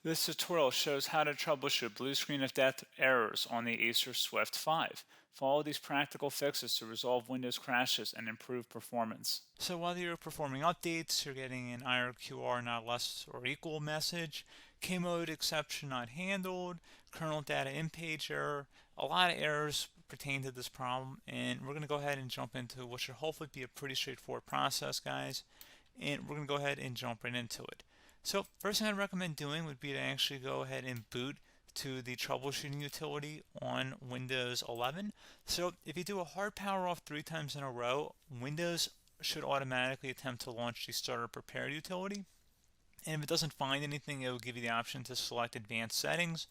This tutorial shows how to troubleshoot blue screen of death errors on the Acer Swift 5. Follow these practical fixes to resolve Windows crashes and improve performance. So while you're performing updates, you're getting an IRQR not less or equal message, K-mode exception not handled, kernel data in page error. A lot of errors pertain to this problem, and we're going to go ahead and jump into what should hopefully be a pretty straightforward process, guys. And we're going to go ahead and jump right into it. So first thing I'd recommend doing would be to actually go ahead and boot to the troubleshooting utility on Windows 11. So if you do a hard power off 3 times in a row, Windows should automatically attempt to launch the starter prepare utility. And if it doesn't find anything, it will give you the option to select advanced settings,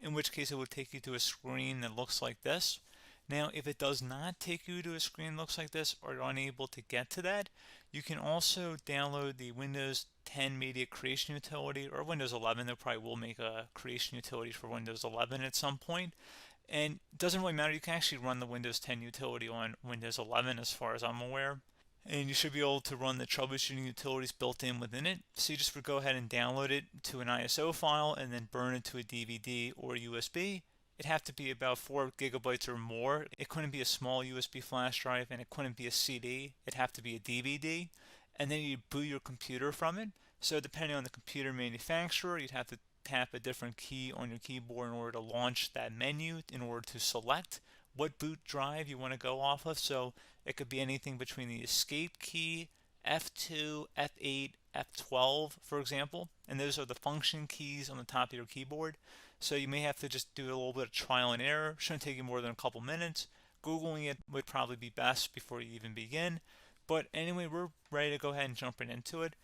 in which case it would take you to a screen that looks like this. Now, if it does not take you to a screen that looks like this, or you're unable to get to that, you can also download the Windows 10 Media Creation Utility, or Windows 11. They probably will make a creation utility for Windows 11 at some point. And it doesn't really matter, you can actually run the Windows 10 utility on Windows 11 as far as I'm aware. And you should be able to run the troubleshooting utilities built in within it. So you just would go ahead and download it to an ISO file and then burn it to a DVD or USB. It'd have to be about 4 gigabytes or more. It couldn't be a small USB flash drive, and it couldn't be a CD. It'd have to be a DVD. And then you'd boot your computer from it. So depending on the computer manufacturer, you'd have to tap a different key on your keyboard in order to launch that menu, in order to select what boot drive you want to go off of. So it could be anything between the escape key, F2, F8, F12, for example, and those are the function keys on the top of your keyboard. So you may have to just do a little bit of trial and error. Shouldn't take you more than a couple minutes. Googling it would probably be best before you even begin. But anyway, we're ready to go ahead and jump right into it.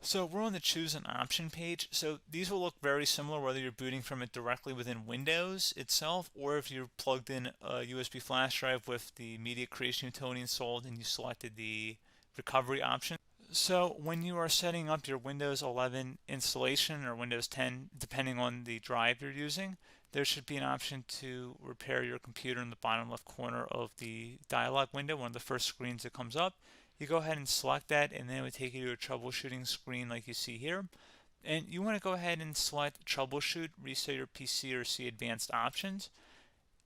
So we're on the choose an option page. So these will look very similar whether you're booting from it directly within Windows itself, or if you're plugged in a USB flash drive with the media creation utility installed and you selected the recovery option. So when you are setting up your Windows 11 installation or Windows 10, depending on the drive you're using, there should be an option to repair your computer in the bottom left corner of the dialog window, one of the first screens that comes up. You go ahead and select that, and then it would take you to a troubleshooting screen like you see here. And you want to go ahead and select troubleshoot, reset your PC, or see advanced options.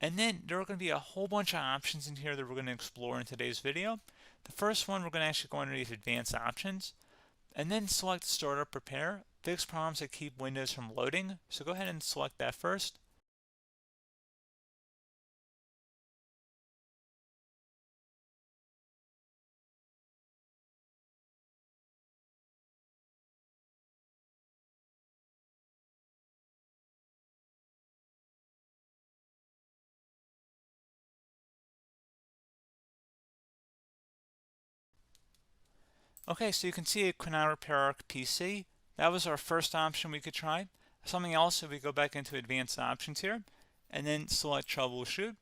And then there are going to be a whole bunch of options in here that we're going to explore in today's video. The first one, we're going to actually go underneath advanced options and then select startup prepare, fix problems that keep Windows from loading. So go ahead and select that first. Okay, so you can see it could not repair our PC. That was our first option we could try. Something else, if we go back into advanced options here and then select troubleshoot,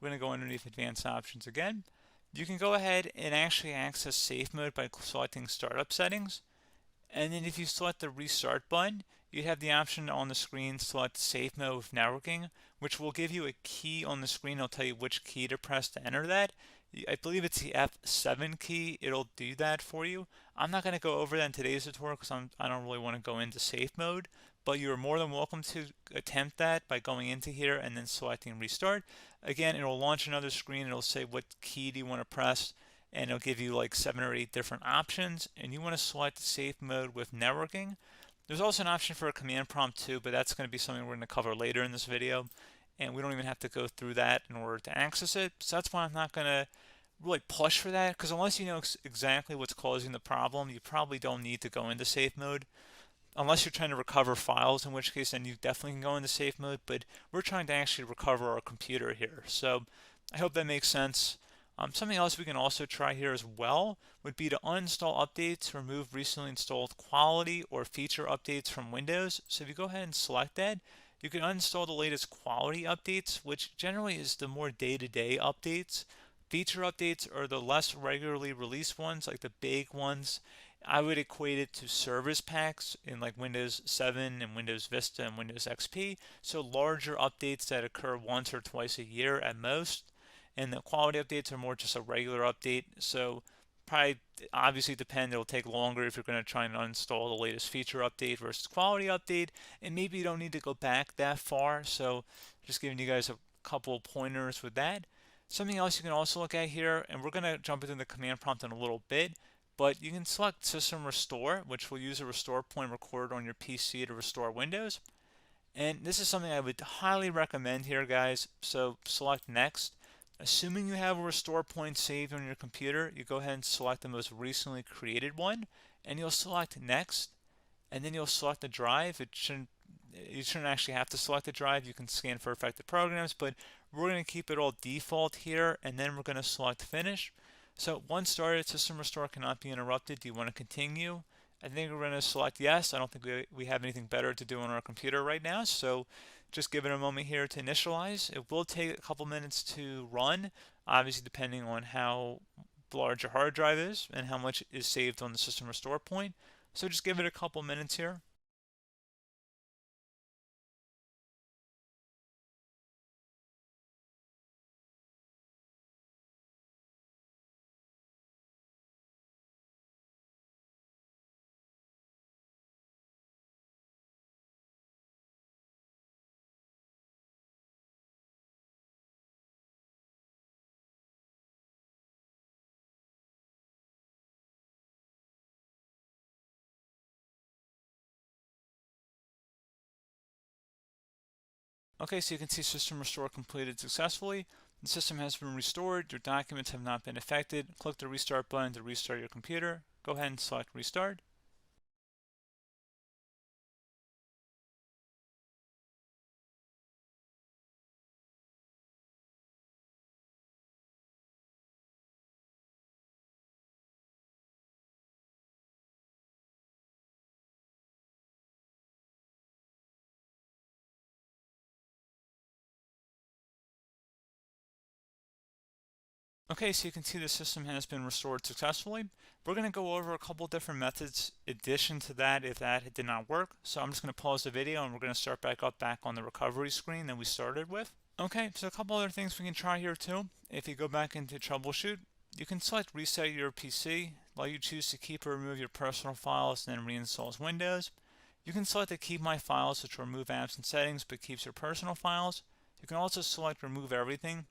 we're going to go underneath advanced options again. You can go ahead and actually access safe mode by selecting startup settings. And then if you select the restart button, you have the option on the screen select safe mode with networking, which will give you a key on the screen. It'll tell you which key to press to enter that. I believe it's the F7 key. It'll do that for you. I'm not going to go over that in today's tutorial because I don't really want to go into safe mode, but you're more than welcome to attempt that by going into here and then selecting restart. Again, it'll launch another screen. It'll say what key do you want to press, and it'll give you like 7 or 8 different options, and you want to select safe mode with networking. There's also an option for a command prompt too, but that's going to be something we're going to cover later in this video, and we don't even have to go through that in order to access it. So that's why I'm not going to really push for that, because unless you know exactly what's causing the problem, you probably don't need to go into safe mode. Unless you're trying to recover files, in which case then you definitely can go into safe mode, but we're trying to actually recover our computer here. So I hope that makes sense. Something else we can also try here as well would be to uninstall updates, remove recently installed quality or feature updates from Windows. So if you go ahead and select that, you can uninstall the latest quality updates, which generally is the more day-to-day updates. Feature updates are the less regularly released ones, like the big ones. I would equate it to service packs in like Windows 7 and Windows Vista and Windows XP. So larger updates that occur once or twice a year at most. And the quality updates are more just a regular update. So probably obviously depend. It'll take longer if you're going to try and uninstall the latest feature update versus quality update, and maybe you don't need to go back that far. So just giving you guys a couple pointers with that. Something else you can also look at here, and we're going to jump into the command prompt in a little bit, but you can select System Restore, which will use a restore point recorded on your PC to restore Windows. And this is something I would highly recommend here, guys. So select Next. Assuming you have a restore point saved on your computer, you go ahead and select the most recently created one, and you'll select Next, and then you'll select the drive. You shouldn't actually have to select the drive. You can scan for affected programs, but we're going to keep it all default here, and then we're going to select Finish. So once started, System Restore cannot be interrupted. Do you want to continue? I think we're going to select yes. I don't think we have anything better to do on our computer right now, so just give it a moment here to initialize. It will take a couple minutes to run, obviously depending on how large your hard drive is and how much is saved on the System Restore point. So just give it a couple minutes here. Okay, so you can see System Restore completed successfully. The system has been restored. Your documents have not been affected. Click the Restart button to restart your computer. Go ahead and select Restart. Okay, so you can see the system has been restored successfully. We're going to go over a couple different methods in addition to that if that did not work. So I'm just going to pause the video and we're going to start back on the recovery screen that we started with. Okay, so a couple other things we can try here too. If you go back into troubleshoot, you can select reset your PC, while you choose to keep or remove your personal files and then reinstalls Windows. You can select to keep my files, which will remove apps and settings but keeps your personal files. You can also select remove everything,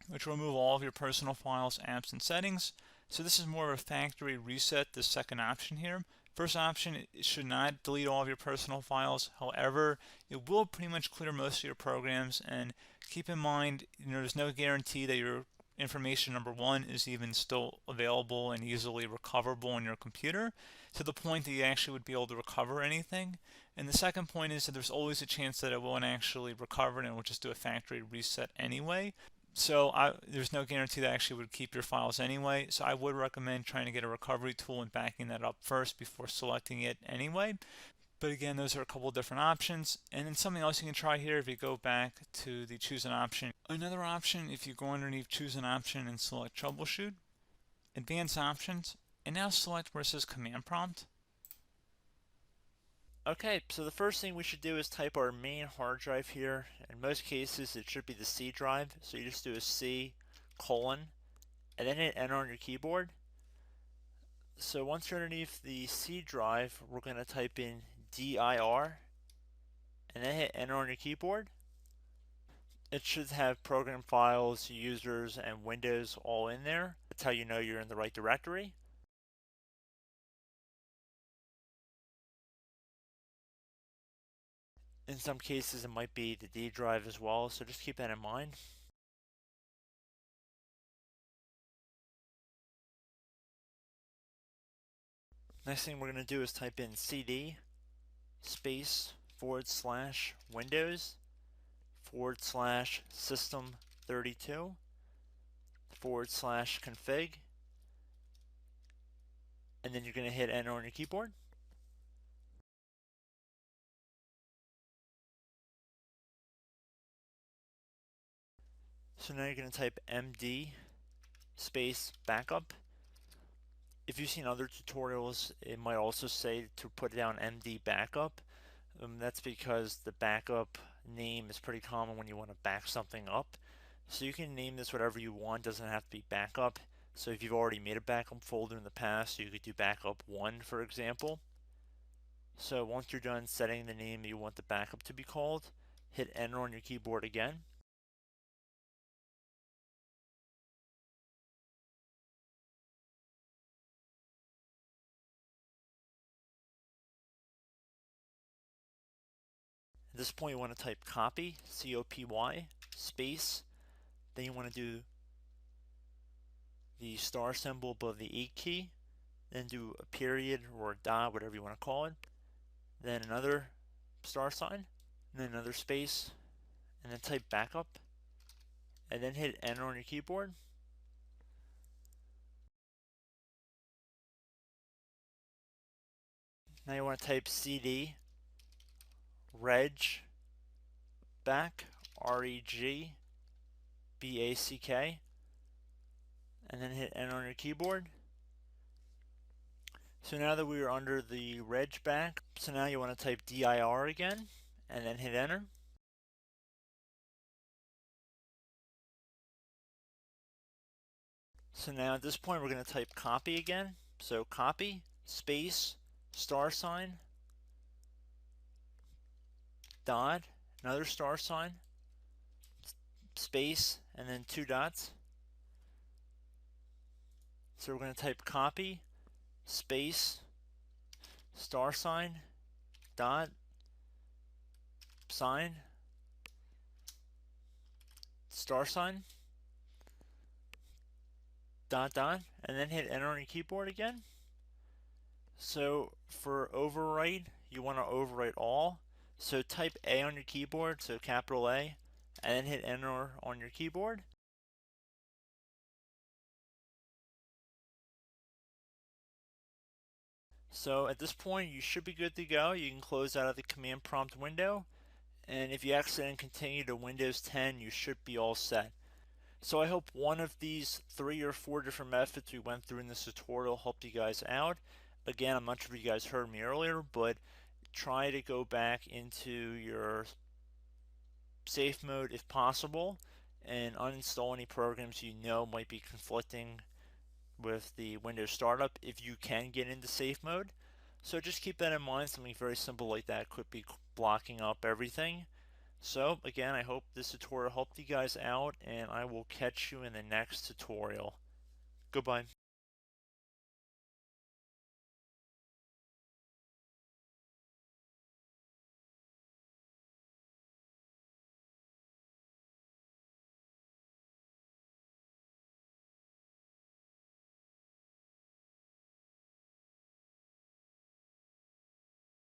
which will remove all of your personal files, apps, and settings. So this is more of a factory reset, the second option here. First option, it should not delete all of your personal files. However, it will pretty much clear most of your programs. And keep in mind, there's no guarantee that your information, number one, is even still available and easily recoverable on your computer to the point that you actually would be able to recover anything. And the second point is that there's always a chance that it won't actually recover and it will just do a factory reset anyway. So there's no guarantee that actually would keep your files anyway. So I would recommend trying to get a recovery tool and backing that up first before selecting it anyway. But again, those are a couple different options. And then something else you can try here if you go back to the choose an option. Another option, if you go underneath choose an option and select troubleshoot, advanced options, and now select where it says command prompt. Okay, so the first thing we should do is type our main hard drive here. In most cases, it should be the C drive. So you just do a C colon and then hit enter on your keyboard. So once you're underneath the C drive, we're going to type in dir and then hit enter on your keyboard. It should have program files, users, and Windows all in there. That's how you know you're in the right directory. In some cases, it might be the D drive as well, so just keep that in mind. Next thing we're going to do is type in cd space / Windows / system 32 / config, and then you're going to hit enter on your keyboard. So now you're going to type md space backup. If you've seen other tutorials, it might also say to put down md backup. That's because the backup name is pretty common when you want to back something up. So you can name this whatever you want, doesn't have to be backup. So if you've already made a backup folder in the past, you could do backup 1, for example. So once you're done setting the name you want the backup to be called, hit enter on your keyboard again. At this point, you want to type copy, C-O-P-Y, space. Then you want to do the star symbol above the 8 key. Then do a period or a dot, whatever you want to call it. Then another star sign, and then another space, and then type backup. And then hit enter on your keyboard. Now you want to type CD reg back, REG BACK, and then hit enter on your keyboard. So now that we are under the reg back, so now you want to type dir again, and then hit enter. So now at this point we're going to type copy again. So copy, space, star sign, dot, another star sign, space, and then 2 dots. So we're going to type copy, space, star sign, dot, sign, star sign, dot, dot, and then hit enter on your keyboard again. So for overwrite, you want to overwrite all. So type A on your keyboard, so capital A, and then hit enter on your keyboard. So at this point, you should be good to go. You can close out of the command prompt window. And if you accidentally continue to Windows 10, you should be all set. So I hope one of these 3 or 4 different methods we went through in this tutorial helped you guys out. Again, I'm not sure if you guys heard me earlier, but try to go back into your safe mode if possible and uninstall any programs you know might be conflicting with the Windows startup if you can get into safe mode. So just keep that in mind. Something very simple like that could be blocking up everything. So again, I hope this tutorial helped you guys out, and I will catch you in the next tutorial. Goodbye.